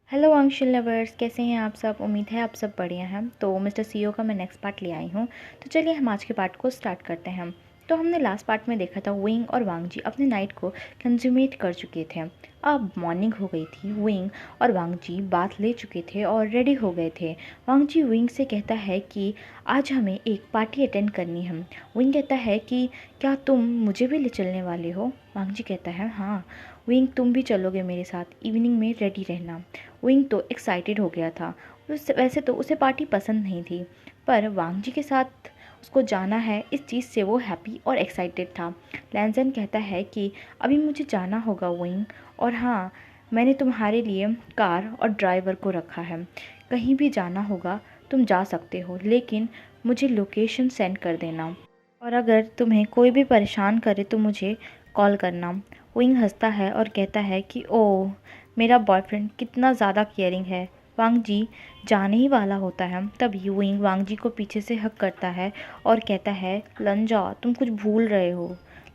Hello Anshul lovers, कैसे हैं आप सब। उम्मीद है आप सब बढ़िया हैं। तो मिस्टर सीईओ का मैं नेक्स्ट पार्ट ले आई हूँ। तो चलिए हम आज के पार्ट को स्टार्ट करते हैं। तो हमने लास्ट पार्ट में देखा था विंग और वांग जी अपने नाइट को कंज्यूमेट कर चुके थे। अब मॉर्निंग हो गई थी। विंग और वांग जी बाथ ले चुके थे और रेडी हो गए थे। वांग जी विंग से कहता है कि आज हमें एक पार्टी अटेंड करनी है। विंग कहता है कि क्या तुम मुझे भी ले चलने वाले हो। वांग जी कहता है हाँ विंग, तुम भी चलोगे मेरे साथ, इवनिंग में रेडी रहना। विंग तो एक्साइटेड हो गया था। वैसे तो उसे पार्टी पसंद नहीं थी, पर वांग जी के साथ उसको जाना है, इस चीज़ से वो हैप्पी और एक्साइटेड था। लैंजन कहता है कि अभी मुझे जाना होगा विंग, और हाँ मैंने तुम्हारे लिए कार और ड्राइवर को रखा है। कहीं भी जाना होगा तुम जा सकते हो, लेकिन मुझे लोकेशन सेंड कर देना, और अगर तुम्हें कोई भी परेशान करे तो मुझे कॉल करना। विंग हंसता है और कहता है कि ओह मेरा बॉयफ्रेंड कितना ज़्यादा केयरिंग है। वांग जी जाने ही वाला होता है, तभी विंग वांग जी को पीछे से हक करता है और कहता है लंजा तुम कुछ भूल रहे हो।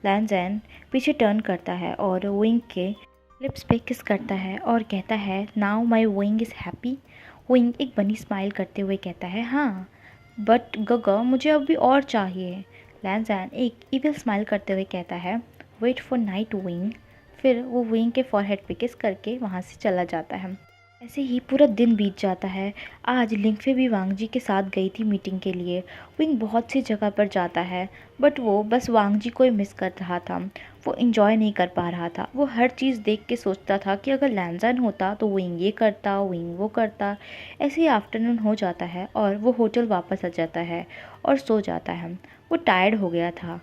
लैंजन पीछे टर्न करता है और विंग के लिप्स पे किस करता है और कहता है now my wing is happy. Wing एक बनी स्माइल करते हुए कहता है हाँ बट गगा मुझे अभी और चाहिए। लैंजन एक इविल स्माइल करते हुए कहता है वेट फॉर नाइट विंग। फिर वो विंग के फॉरहेड पे किस करके वहाँ से चला जाता है। ऐसे ही पूरा दिन बीत जाता है। आज लिंगफे भी वांग जी के साथ गई थी मीटिंग के लिए। विंग बहुत सी जगह पर जाता है, बट वो बस वांग जी को ही मिस कर रहा था। वो इंजॉय नहीं कर पा रहा था। वो हर चीज़ देख के सोचता था कि अगर लैंजन होता तो विंग ये करता, विंग वो करता। ऐसे ही आफ्टरनून हो जाता है और वो होटल वापस आ जाता है और सो जाता है। वो टायर्ड हो गया था।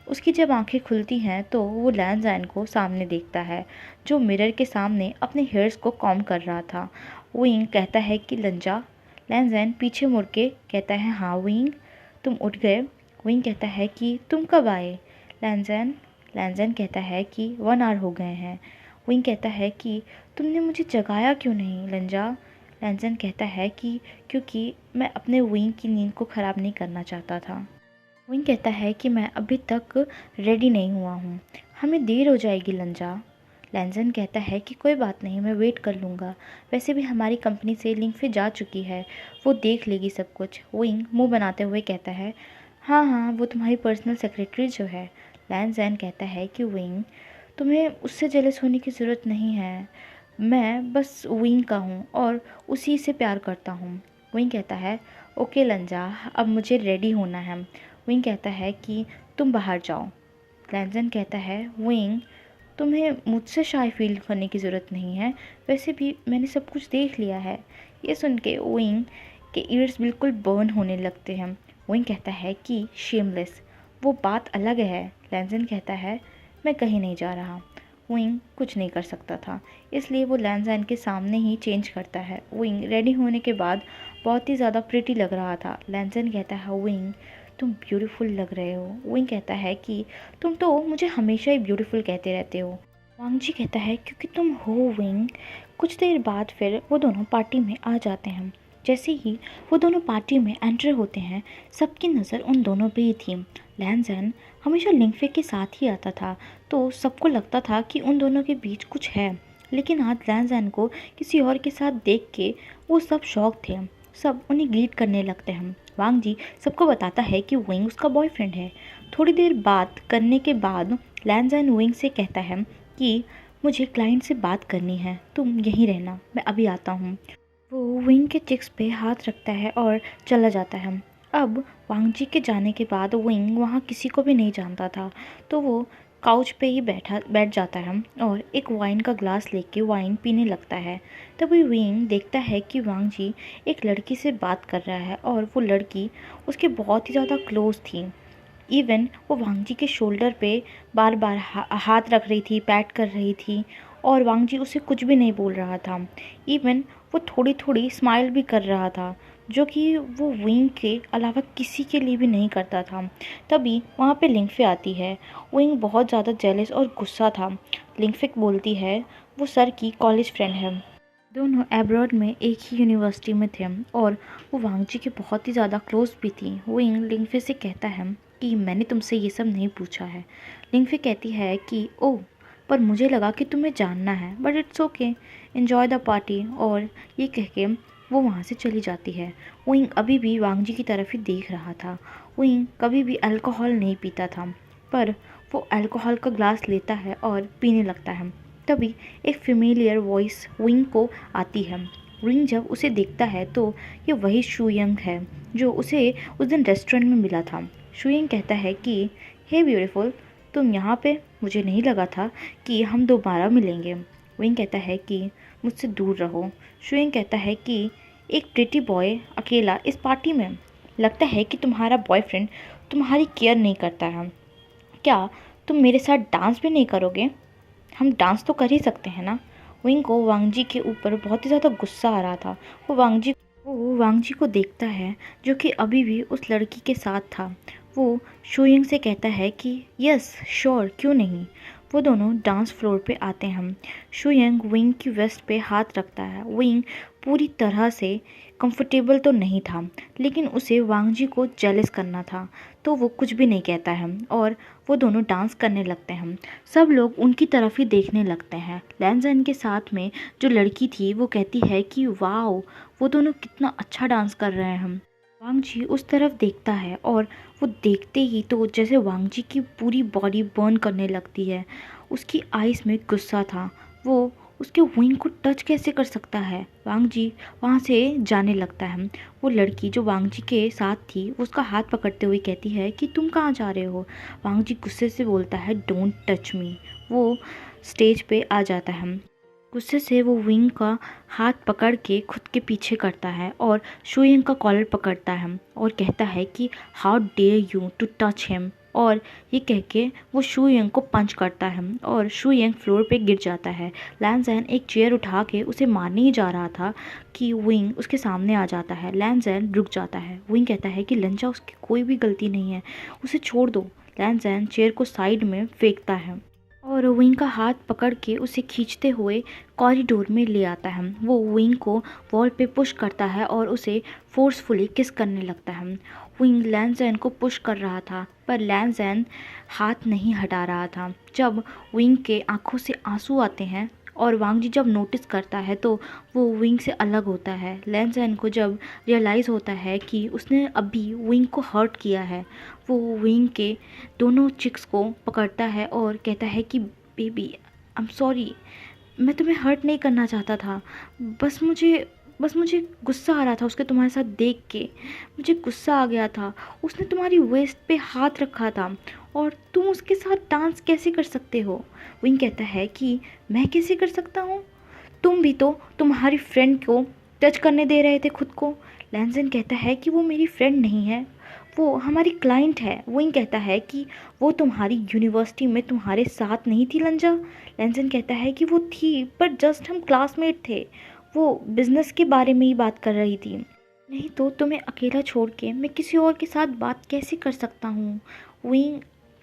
उसकी जब आंखें खुलती हैं तो वो लैंजैन को सामने देखता है, जो मिरर के सामने अपने हेयर्स को कॉम्ब कर रहा था। विंग कहता है कि लंजा। लैंजैन पीछे मुड़ के कहता है हाँ विंग, तुम उठ गए। विंग कहता है कि तुम कब आए। लैंजैन लैंजैन कहता है कि 1 आवर हो गए हैं। विंग कहता है कि तुमने मुझे जगाया क्यों नहीं लंजा। लैंजैन कहता है कि क्योंकि मैं अपने विंग की नींद को ख़राब नहीं करना चाहता था। विंग कहता है कि मैं अभी तक रेडी नहीं हुआ हूँ, हमें देर हो जाएगी लंजा। लैंजन कहता है कि कोई बात नहीं, मैं वेट कर लूँगा। वैसे भी हमारी कंपनी से लिंगफे जा चुकी है, वो देख लेगी सब कुछ। विंग मुंह बनाते हुए कहता है हाँ हाँ वो तुम्हारी पर्सनल सेक्रेटरी जो है। लैंजन कहता है कि विंग तुम्हें उससे जेलस होने की ज़रूरत नहीं है, मैं बस विंग का हूँ और उसी से प्यार करता हूँ। विंग कहता है ओके लंजा, अब मुझे रेडी होना है। विंग कहता है कि तुम बाहर जाओ। लैंजन कहता है विंग तुम्हें मुझसे शाय फील करने की ज़रूरत नहीं है, वैसे भी मैंने सब कुछ देख लिया है। ये सुन के विंग के ईयर्स बिल्कुल बर्न होने लगते हैं। विंग कहता है कि शेमलेस, वो बात अलग है। लैंजन कहता है मैं कहीं नहीं जा रहा। विंग कुछ नहीं कर सकता था, इसलिए वो लैंजन के सामने ही चेंज करता है। विंग रेडी होने के बाद बहुत ही ज़्यादा प्रिटी लग रहा था। लैंजन कहता है विंग तुम ब्यूटीफुल लग रहे हो। विंग कहता है कि तुम तो मुझे हमेशा ही ब्यूटीफुल कहते रहते हो। वांग जी कहता है क्योंकि तुम हो विंग। कुछ देर बाद फिर वो दोनों पार्टी में आ जाते हैं। जैसे ही वो दोनों पार्टी में एंटर होते हैं, सबकी नज़र उन दोनों पे ही थी। लैंजन हमेशा लिंगफे के साथ ही आता था, तो सबको लगता था कि उन दोनों के बीच कुछ है। लेकिन आज लैंजन को किसी और के साथ देख के वो सब शौक थे। सब उन्हें ग्रीट करने लगते हैं। वांग जी सबको बताता है कि विंग उसका बॉयफ्रेंड है। थोड़ी देर बात करने के बाद लैंजन विंग से कहता है कि मुझे क्लाइंट से बात करनी है, तुम यहीं रहना, मैं अभी आता हूँ। वो विंग के चिक्स पे हाथ रखता है और चला जाता है। अब वांग जी के जाने के बाद विंग वहाँ किसी को भी नहीं जानता था, तो वो काउच पे ही बैठ जाता है और एक वाइन का ग्लास लेके वाइन पीने लगता है। तभी विंग देखता है कि वांग जी एक लड़की से बात कर रहा है और वो लड़की उसके बहुत ही ज़्यादा क्लोज थी। इवन वो वांग जी के शोल्डर पे बार बार हाथ रख रही थी, पैट कर रही थी, और वांग जी उसे कुछ भी नहीं बोल रहा था। इवन वो थोड़ी थोड़ी स्माइल भी कर रहा था, जो कि वो विंग के अलावा किसी के लिए भी नहीं करता था। तभी वहाँ पे लिंगफे आती है। विंग बहुत ज़्यादा जेलस और गुस्सा था। लिंगफे बोलती है वो सर की कॉलेज फ्रेंड है, दोनों एब्रॉड में एक ही यूनिवर्सिटी में थे और वो वांग जी के बहुत ही ज़्यादा क्लोज भी थी। विंग लिंगफे से कहता है कि मैंने तुमसे ये सब नहीं पूछा है। लिंगफे कहती है कि ओह पर मुझे लगा कि तुम्हें जानना है, but it's okay, enjoy the party, और ये कह के वो वहाँ से चली जाती है। विंग अभी भी वांग जी की तरफ ही देख रहा था। विंग कभी भी अल्कोहल नहीं पीता था, पर वो अल्कोहल का ग्लास लेता है और पीने लगता है। तभी एक फेमिलियर वॉइस विंग को आती है। विंग जब उसे देखता है तो ये वही शुयंग है जो उसे उस दिन रेस्टोरेंट में मिला था। शुयंग कहता है कि हे ब्यूटीफुल, तुम यहाँ पे? मुझे नहीं लगा था कि हम दोबारा मिलेंगे। विंग कहता है कि मुझसे दूर रहो। शुयंग कहता है कि एक प्रिटी बॉय अकेला इस पार्टी में? लगता है कि तुम्हारा बॉयफ्रेंड तुम्हारी केयर नहीं करता है। क्या तुम मेरे साथ डांस भी नहीं करोगे? हम डांस तो कर ही सकते हैं ना। विंग को वांग जी के ऊपर बहुत ही ज़्यादा गुस्सा आ रहा था। वो वांग जी को देखता है जो कि अभी भी उस लड़की के साथ था। वो शुयिंग से कहता है कि यस श्योर, क्यों नहीं। वो दोनों डांस फ्लोर पे आते हैं। शुयिंग विंग की वेस्ट पे हाथ रखता है। विंग पूरी तरह से कंफर्टेबल तो नहीं था, लेकिन उसे वांग जी को जेलस करना था, तो वो कुछ भी नहीं कहता है और वो दोनों डांस करने लगते हैं। सब लोग उनकी तरफ ही देखने लगते हैं। लैनजन के साथ में जो लड़की थी वो कहती है कि वाओ, वो दोनों कितना अच्छा डांस कर रहे हैं। हम वांग जी उस तरफ देखता है और वो देखते ही तो जैसे वांग जी की पूरी बॉडी बर्न करने लगती है। उसकी आइज़ में गुस्सा था। वो उसके विंग को टच कैसे कर सकता है। वांग जी वहाँ से जाने लगता है। वो लड़की जो वांग जी के साथ थी वो उसका हाथ पकड़ते हुए कहती है कि तुम कहाँ जा रहे हो। वांग जी गुस्से से बोलता है डोंट टच मी। वो स्टेज पे आ जाता है। गुस्से से वो विंग का हाथ पकड़ के खुद के पीछे करता है और शुयंग का कॉलर पकड़ता है और कहता है कि how dare you to touch him, और ये कह के वो शुयंग को पंच करता है और शुयंग फ्लोर पे गिर जाता है। लैनजैन एक चेयर उठा के उसे मारने ही जा रहा था कि विंग उसके सामने आ जाता है। लैनजैन रुक जाता है। विंग कहता है कि लंजा, उसकी कोई भी गलती नहीं है, उसे छोड़ दो। लैनजैन चेयर को साइड में फेंकता है और विंग का हाथ पकड़ के उसे खींचते हुए कॉरिडोर में ले आता है। वो विंग को वॉल पे पुश करता है और उसे फोर्सफुली किस करने लगता है। विंग लैनजैन को पुश कर रहा था, पर लैनजैन हाथ नहीं हटा रहा था। जब विंग के आंखों से आंसू आते हैं और वांग जी जब नोटिस करता है तो वो विंग से अलग होता है। लैनजैन को जब रियलाइज़ होता है कि उसने अभी विंग को हर्ट किया है, वो विंग के दोनों चिक्स को पकड़ता है और कहता है कि बेबी आई एम सॉरी, मैं तुम्हें हर्ट नहीं करना चाहता था, बस मुझे गुस्सा आ रहा था उसके तुम्हारे साथ देख के, मुझे गुस्सा आ गया था। उसने तुम्हारी वेस्ट पे हाथ रखा था और तुम उसके साथ डांस कैसे कर सकते हो। विंग कहता है कि मैं कैसे कर सकता हूँ, तुम भी तो तुम्हारी फ्रेंड को टच करने दे रहे थे खुद को। लैनजन कहता है कि वो मेरी फ्रेंड नहीं है, वो हमारी क्लाइंट है। विंग कहता है कि वो तुम्हारी यूनिवर्सिटी में तुम्हारे साथ नहीं थी लंजा। लैनजन कहता है कि वो थी, पर जस्ट हम क्लासमेट थे, वो बिजनेस के बारे में ही बात कर रही थी, नहीं तो तुम्हें अकेला छोड़ के मैं किसी और के साथ बात कैसे कर सकता हूँ। विंग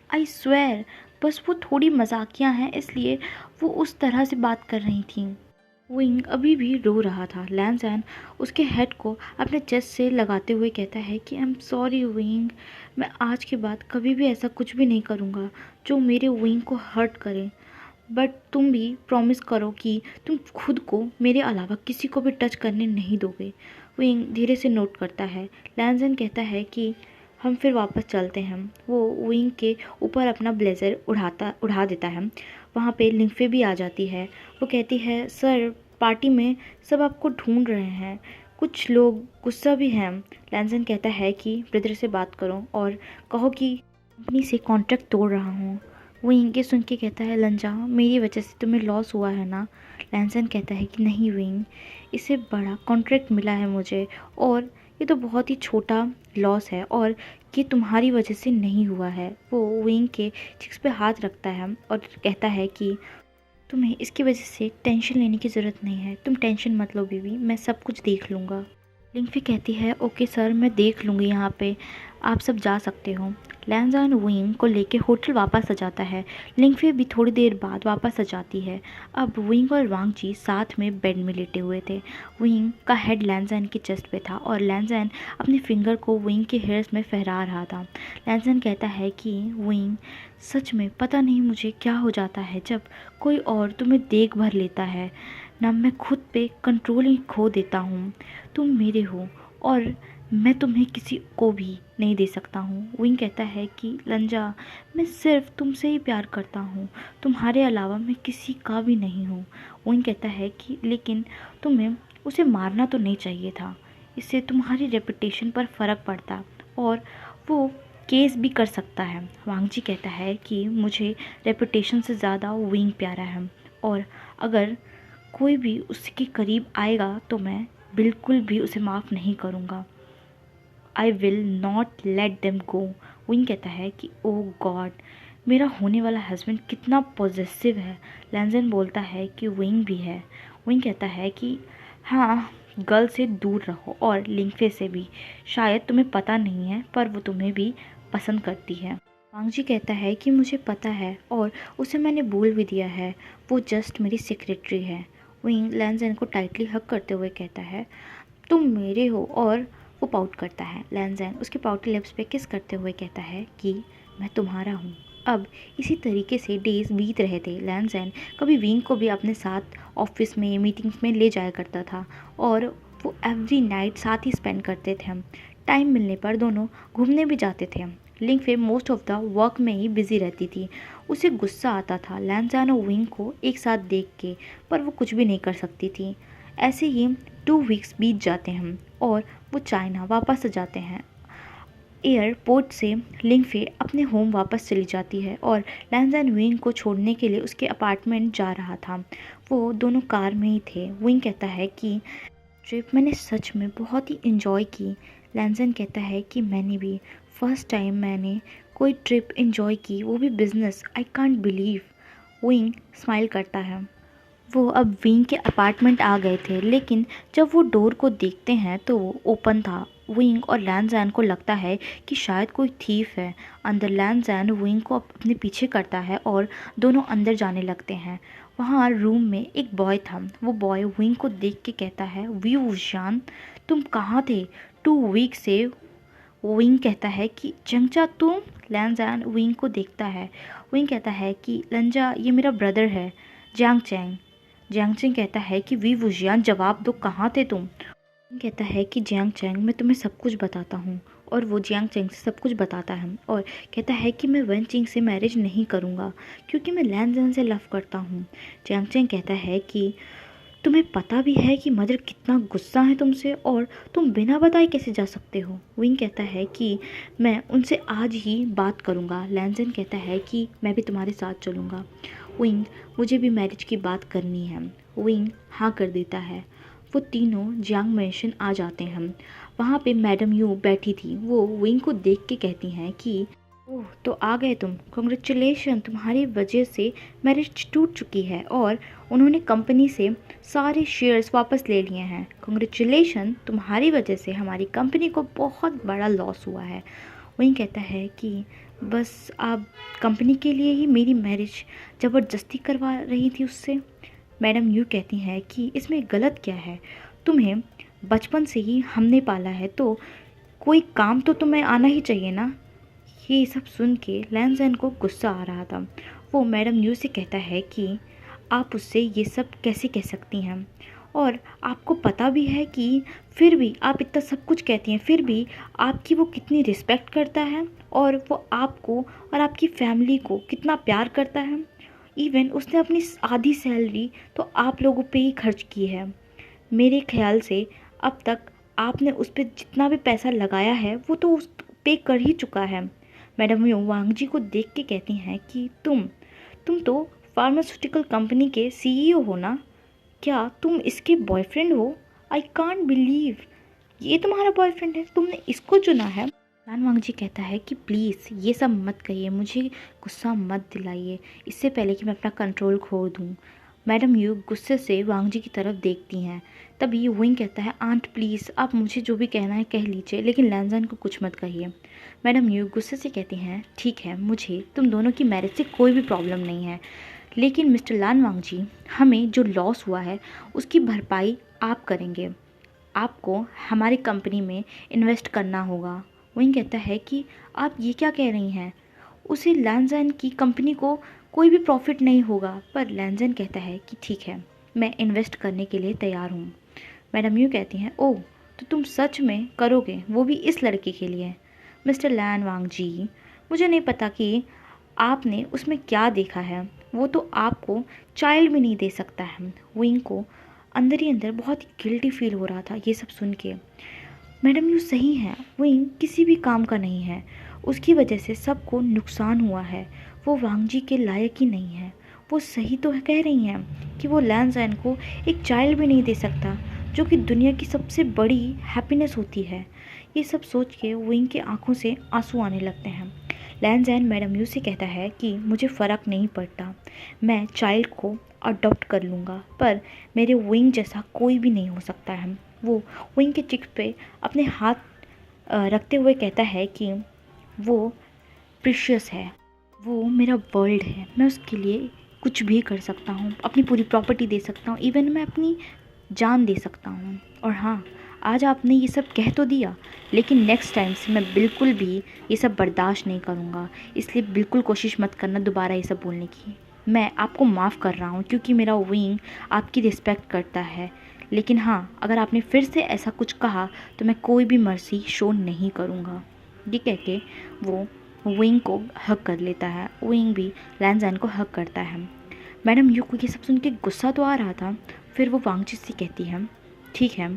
आई स्वेयर, बस वो थोड़ी मजाकिया हैं, इसलिए वो उस तरह से बात कर रही थी। विंग अभी भी रो रहा था। लैनजैन उसके हेड को अपने चेस्ट से लगाते हुए कहता है कि आई एम सॉरी विंग, मैं आज के बाद कभी भी ऐसा कुछ भी नहीं करूँगा जो मेरे विंग को हर्ट करे, बट तुम भी प्रॉमिस करो कि तुम खुद को मेरे अलावा किसी को भी टच करने नहीं दोगे। विंग धीरे से नोट करता है। लैनजैन कहता है कि हम फिर वापस चलते हैं। वो विंग के ऊपर अपना ब्लेज़र उड़ा देता है। वहाँ पे लिंफे भी आ जाती है। वो कहती है सर, पार्टी में सब आपको ढूंढ रहे हैं, कुछ लोग गुस्सा भी हैं। लैनजन कहता है कि ब्रदर से बात करो और कहो कि कंपनी से कॉन्ट्रैक्ट तोड़ रहा हूँ। वो इनके सुन के कहता है लंजा, मेरी वजह से तुम्हें लॉस हुआ है ना। लैनसन कहता है कि नहीं विंग, इससे बड़ा कॉन्ट्रैक्ट मिला है मुझे और ये तो बहुत ही छोटा लॉस है और ये तुम्हारी वजह से नहीं हुआ है। वो विंग के चिक्स पे हाथ रखता है और कहता है कि तुम्हें इसकी वजह से टेंशन लेने की ज़रूरत नहीं है, तुम टेंशन मत लो बेबी, मैं सब कुछ देख लूँगा। लिंगफी कहती है ओके सर, मैं देख लूँगी, यहाँ पे आप सब जा सकते हो। लैनजान विंग को लेके होटल वापस आ जाता है। लिंगफी भी थोड़ी देर बाद वापस आ जाती है। अब विंग और वांग जी साथ में बेड में लेटे हुए थे। विंग का हेड लैनजान के चेस्ट पे था और लैनजान अपने फिंगर को विंग के हेयर्स में फहरा रहा था। लैनजान कहता है कि विंग, सच में पता नहीं मुझे क्या हो जाता है जब कोई और तुम्हें देख भर लेता है। ना मैं खुद पे कंट्रोल ही खो देता हूँ। तुम मेरे हो और मैं तुम्हें किसी को भी नहीं दे सकता हूँ। विंग कहता है कि लंजा, मैं सिर्फ तुमसे ही प्यार करता हूँ, तुम्हारे अलावा मैं किसी का भी नहीं हूँ। विंग कहता है कि लेकिन तुम्हें उसे मारना तो नहीं चाहिए था, इससे तुम्हारी रेपुटेशन पर फ़र्क पड़ता और वो केस भी कर सकता है। वांगजी कहता है कि मुझे रेपुटेशन से ज़्यादा विंग प्यारा है और अगर कोई भी उसके करीब आएगा तो मैं बिल्कुल भी उसे माफ़ नहीं करूँगा। I will not let them go. Wing कहता है कि ओह गॉड, मेरा होने वाला हस्बैंड कितना पॉजेसिव है। लैंजन बोलता है कि विंग भी है। विंग कहता है कि हाँ, गर्ल से दूर रहो और लिंगफे से भी। शायद तुम्हें पता नहीं है पर वो तुम्हें भी पसंद करती है। वांगजी कहता है कि मुझे पता है और उसे मैंने बोल भी दिया है, वो जस्ट मेरी सेक्रेटरी है। विंग लैंजन को टाइटली हग करते हुए कहता है तुम मेरे हो और वो पाउट करता है। लैंजन उसके पाउटी लिप्स पे किस करते हुए कहता है कि मैं तुम्हारा हूँ। अब इसी तरीके से डेज बीत रहे थे। लैंजन कभी विंग को भी अपने साथ ऑफिस में मीटिंग्स में ले जाया करता था और वो एवरी नाइट साथ ही स्पेंड करते थे। टाइम मिलने पर दोनों घूमने भी जाते थे। लिंगफे मोस्ट ऑफ द वर्क में ही बिजी रहती थी। उसे गुस्सा आता था लैंजन और विंग को एक साथ देख के, पर वो कुछ भी नहीं कर सकती थी। ऐसे ही 2 वीक्स बीत जाते हैं और वो चाइना वापस आ जाते हैं। एयरपोर्ट से लिंगफे अपने होम वापस चली जाती है और लैंजन विंग को छोड़ने के लिए उसके अपार्टमेंट जा रहा था। वो दोनों कार में ही थे। विंग कहता है कि ट्रिप मैंने सच में बहुत ही इन्जॉय की। लैंजन कहता है कि मैंने भी, फर्स्ट टाइम मैंने कोई ट्रिप इन्जॉय की, वो भी business, I can't believe. Wing smile करता है। वो अब विंग के अपार्टमेंट आ गए थे, लेकिन जब वो डोर को देखते हैं तो वो ओपन था। विंग और लैंजैन को लगता है कि शायद कोई थीफ है अंदर। लैंजैन विंग को अपने पीछे करता है और दोनों अंदर जाने लगते हैं। वहाँ रूम में एक बॉय था। वो बॉय विंग को देख के कहता है वी वुशान, तुम कहाँ थे 2 वीक से। विंग कहता है कि चंगचा तुम। लैंजैन विंग को देखता है। विंग कहता है कि लंजा, ये मेरा ब्रदर है जियांग चैंग। जियांग चैंग कहता है कि वी वुजियान, जवाब दो, कहाँ थे तुम। कहता है कि जियांग चैंग, मैं तुम्हें सब कुछ बताता हूँ। और वो जियांग चैंग से सब कुछ बताता है और कहता है कि मैं वन चिंग से मैरिज नहीं करूँगा क्योंकि मैं लैंजन से लव करता हूँ। जियांग चैंग कहता है कि तुम्हें पता भी है कि मदर कितना गुस्सा है तुमसे और तुम बिना बताए कैसे जा सकते हो। विंग कहता है कि मैं उनसे आज ही बात करूँगा। लैंजन कहता है कि मैं भी तुम्हारे साथ चलूँगा। विंग, मुझे भी मैरिज की बात करनी है। विंग हाँ कर देता है। वो तीनों जियांग मैंशन आ जाते हैं। वहाँ पे मैडम यू बैठी थी। वो विंग को देख के कहती हैं कि ओह, तो आ गए तुम, कॉन्ग्रेचुलेशन, तुम्हारी वजह से मैरिज टूट चुकी है और उन्होंने कंपनी से सारे शेयर्स वापस ले लिए हैं। कॉन्ग्रेचुलेशन, तुम्हारी वजह से हमारी कंपनी को बहुत बड़ा लॉस हुआ है। वहीं कहता है कि बस आप कंपनी के लिए ही मेरी मैरिज ज़बरदस्ती करवा रही थी उससे। मैडम यू कहती हैं कि इसमें गलत क्या है, तुम्हें बचपन से ही हमने पाला है तो कोई काम तो तुम्हें आना ही चाहिए ना। ये सब सुन के लैंजन को गुस्सा आ रहा था। वो मैडम यू से कहता है कि आप उससे ये सब कैसे कह सकती हैं और आपको पता भी है कि फिर भी आप इतना सब कुछ कहती हैं, फिर भी आपकी वो कितनी रिस्पेक्ट करता है और वो आपको और आपकी फैमिली को कितना प्यार करता है। इवन उसने अपनी आधी सैलरी तो आप लोगों पे ही खर्च की है। मेरे ख्याल से अब तक आपने उस पर जितना भी पैसा लगाया है वो तो उस पे कर ही चुका है। मैडम यू वांगजी को देख के कहती हैं कि तुम तो फार्मास्यूटिकल कंपनी के सीईओ हो ना, क्या तुम इसके बॉयफ्रेंड हो। आई कांट बिलीव ये तुम्हारा बॉयफ्रेंड है, तुमने इसको चुना है। लान वांगजी कहता है कि प्लीज़ ये सब मत कहिए, मुझे गुस्सा मत दिलाइए, इससे पहले कि मैं अपना कंट्रोल खो दूँ। मैडम यू गुस्से से वांगजी की तरफ देखती हैं। तभी विंग कहता है आंट प्लीज़, आप मुझे जो भी कहना है कह लीजिए, लेकिन लैंजन को कुछ मत कहिए। मैडम यू गुस्से से कहती हैं ठीक है, मुझे तुम दोनों की मैरिज से कोई भी प्रॉब्लम नहीं है, लेकिन मिस्टर लान वांगजी, हमें जो लॉस हुआ है उसकी भरपाई आप करेंगे। आपको हमारी कंपनी में इन्वेस्ट करना होगा। विंग कहता है कि आप ये क्या कह रही हैं, उसे लैंजन की कंपनी को कोई भी प्रॉफिट नहीं होगा। पर लैंजन कहता है कि ठीक है, मैं इन्वेस्ट करने के लिए तैयार हूँ। मैडम यू कहती हैं, ओह तो तुम सच में करोगे, वो भी इस लड़के के लिए? मिस्टर लैन वांग जी, मुझे नहीं पता कि आपने उसमें क्या देखा है, वो तो आपको चाइल्ड भी नहीं दे सकता है। विंग को अंदर ही अंदर बहुत ही गिल्टी फील हो रहा था ये सब सुन के। मैडम यू सही हैं, विंग किसी भी काम का नहीं है, उसकी वजह से सबको नुकसान हुआ है, वो वांग जी के लायक ही नहीं है। वो सही तो कह रही हैं कि वो लैन जैन को एक चाइल्ड भी नहीं दे सकता, जो कि दुनिया की सबसे बड़ी हैप्पीनेस होती है। ये सब सोच के विंग के आंखों से आंसू आने लगते हैं। लैन जैन मैडम यू से कहता है कि मुझे फ़र्क नहीं पड़ता, मैं चाइल्ड को अडॉप्ट कर लूँगा, पर मेरे विंग जैसा कोई भी नहीं हो सकता है। वो विंग के चिक पे अपने हाथ रखते हुए कहता है कि वो प्रीशियस है, वो मेरा वर्ल्ड है, मैं उसके लिए कुछ भी कर सकता हूँ, अपनी पूरी प्रॉपर्टी दे सकता हूँ, इवन मैं अपनी जान दे सकता हूँ। और हाँ, आज आपने ये सब कह तो दिया, लेकिन नेक्स्ट टाइम से मैं बिल्कुल भी ये सब बर्दाश्त नहीं करूँगा, इसलिए बिल्कुल कोशिश मत करना दोबारा ये सब बोलने की। मैं आपको माफ़ कर रहा हूँ क्योंकि मेरा विंग आपकी रिस्पेक्ट करता है, लेकिन हाँ, अगर आपने फिर से ऐसा कुछ कहा तो मैं कोई भी मर्सी शो नहीं करूँगा। ये कह के वो विंग को हक कर लेता है। विंग भी लैन जैन को हक करता है। मैडम यू को ये सब सुन के गुस्सा तो आ रहा था, फिर वो वांगजी से कहती है, ठीक है,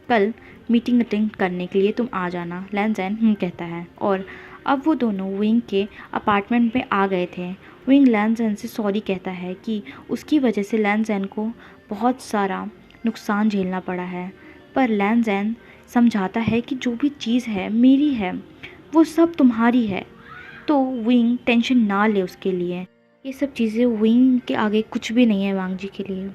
कल मीटिंग अटेंड करने के लिए तुम आ जाना। लैन जैन कहता है, और अब वो दोनों विंग के अपार्टमेंट में आ गए थे। विंग लैन जैन से सॉरी कहता है कि उसकी वजह से लैन जैन को बहुत सारा नुकसान झेलना पड़ा है, पर लैन जैन समझाता है कि जो भी चीज़ है मेरी है, वो सब तुम्हारी है, तो विंग टेंशन ना ले उसके लिए। ये सब चीज़ें विंग के आगे कुछ भी नहीं है वांग जी के लिए।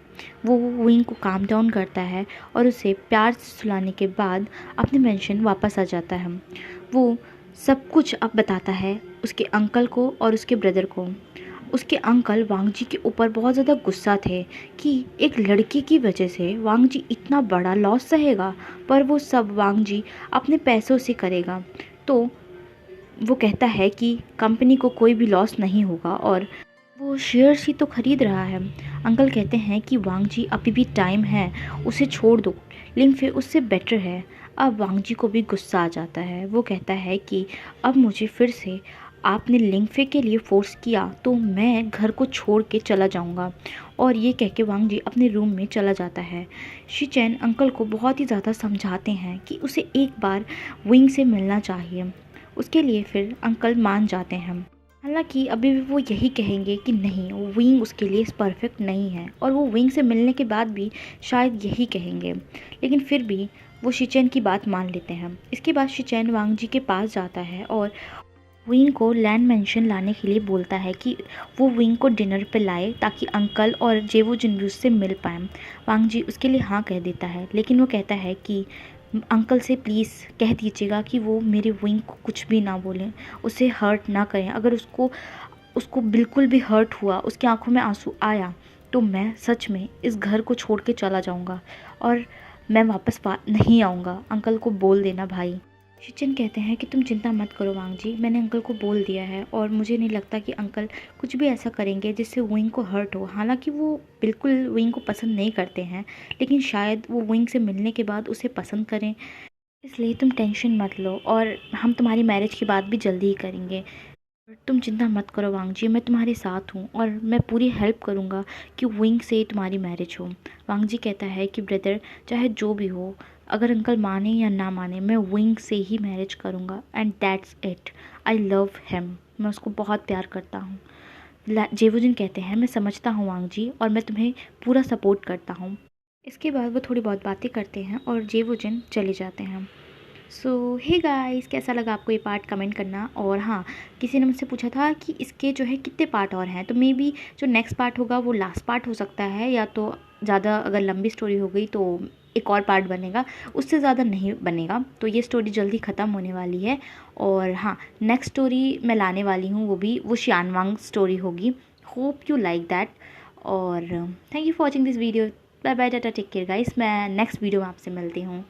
वो विंग को काम डाउन करता है और उसे प्यार से सुलाने के बाद अपने मेंशन वापस आ जाता है। वो सब कुछ अब बताता है उसके अंकल को और उसके ब्रदर को। उसके अंकल वांग जी के ऊपर बहुत ज़्यादा गुस्सा थे कि एक लड़की की वजह से वांग जी इतना बड़ा लॉस सहेगा, पर वो सब वांग जी अपने पैसों से करेगा। तो वो कहता है कि कंपनी को कोई भी लॉस नहीं होगा और वो शेयर्स ही तो खरीद रहा है। अंकल कहते हैं कि वांग जी अभी भी टाइम है, उसे छोड़ दो, लिंगफे उससे बेटर है। अब वांग जी को भी गुस्सा आ जाता है। वो कहता है कि अब मुझे फिर से आपने लिंगफे के लिए फ़ोर्स किया तो मैं घर को छोड़ के चला जाऊंगा। और ये कह के वांग जी अपने रूम में चला जाता है। शिचेन अंकल को बहुत ही ज़्यादा समझाते हैं कि उसे एक बार विंग से मिलना चाहिए। उसके लिए फिर अंकल मान जाते हैं। हालांकि अभी भी वो यही कहेंगे कि नहीं, वो विंग उसके लिए परफेक्ट नहीं है, और वो विंग से मिलने के बाद भी शायद यही कहेंगे, लेकिन फिर भी वो शिचेन की बात मान लेते हैं। इसके बाद शिचेन वांग जी के पास जाता है और विंग को लैंड मेंशन लाने के लिए बोलता है कि वो विंग को डिनर पे लाए ताकि अंकल और जेवो जिन भी उससे मिल पाएँ। वांग जी उसके लिए हाँ कह देता है, लेकिन वो कहता है कि अंकल से प्लीज़ कह दीजिएगा कि वो मेरे विंग को कुछ भी ना बोलें, उसे हर्ट ना करें। अगर उसको उसको बिल्कुल भी हर्ट हुआ, उसकी आंखों में आंसू आया, तो मैं सच में इस घर को छोड़ के चला जाऊंगा और मैं वापस नहीं आऊँगा। अंकल को बोल देना भाई। शिचिन कहते हैं कि तुम चिंता मत करो वांग जी, मैंने अंकल को बोल दिया है और मुझे नहीं लगता कि अंकल कुछ भी ऐसा करेंगे जिससे विंग को हर्ट हो। हालांकि वो बिल्कुल विंग को पसंद नहीं करते हैं, लेकिन शायद वो विंग से मिलने के बाद उसे पसंद करें। इसलिए तुम टेंशन मत लो और हम तुम्हारी मैरिज की बात भी जल्दी ही करेंगे। तुम चिंता मत करो वांग जी, मैं तुम्हारे साथ हूँ और मैं पूरी हेल्प करूँगा कि विंग से तुम्हारी मैरिज हो। वांग जी कहता है कि ब्रदर, चाहे जो भी हो, अगर अंकल माने या ना माने, मैं विंग से ही मैरिज करूँगा and that's it. I love him, मैं उसको बहुत प्यार करता हूँ। जेवुजिन कहते हैं, मैं समझता हूँ वांग जी और मैं तुम्हें पूरा सपोर्ट करता हूँ। इसके बाद वो थोड़ी बहुत बातें करते हैं और जेवुजिन चले जाते हैं। सो हे गाइस, कैसा लगा आपको ये पार्ट कमेंट करना। और हाँ, किसी ने मुझसे पूछा था कि इसके जो है कितने पार्ट और हैं, तो मे बी जो नेक्स्ट पार्ट होगा वो लास्ट पार्ट हो सकता है, या तो ज़्यादा अगर लंबी स्टोरी हो गई तो एक और पार्ट बनेगा, उससे ज़्यादा नहीं बनेगा। तो ये स्टोरी जल्दी ख़त्म होने वाली है। और हाँ, नेक्स्ट स्टोरी मैं लाने वाली हूँ, वो शियानवांग स्टोरी होगी। Hope you like that. और thank you for watching this video. Bye bye, tata, take care guys. मैं नेक्स्ट वीडियो में आपसे मिलती हूँ।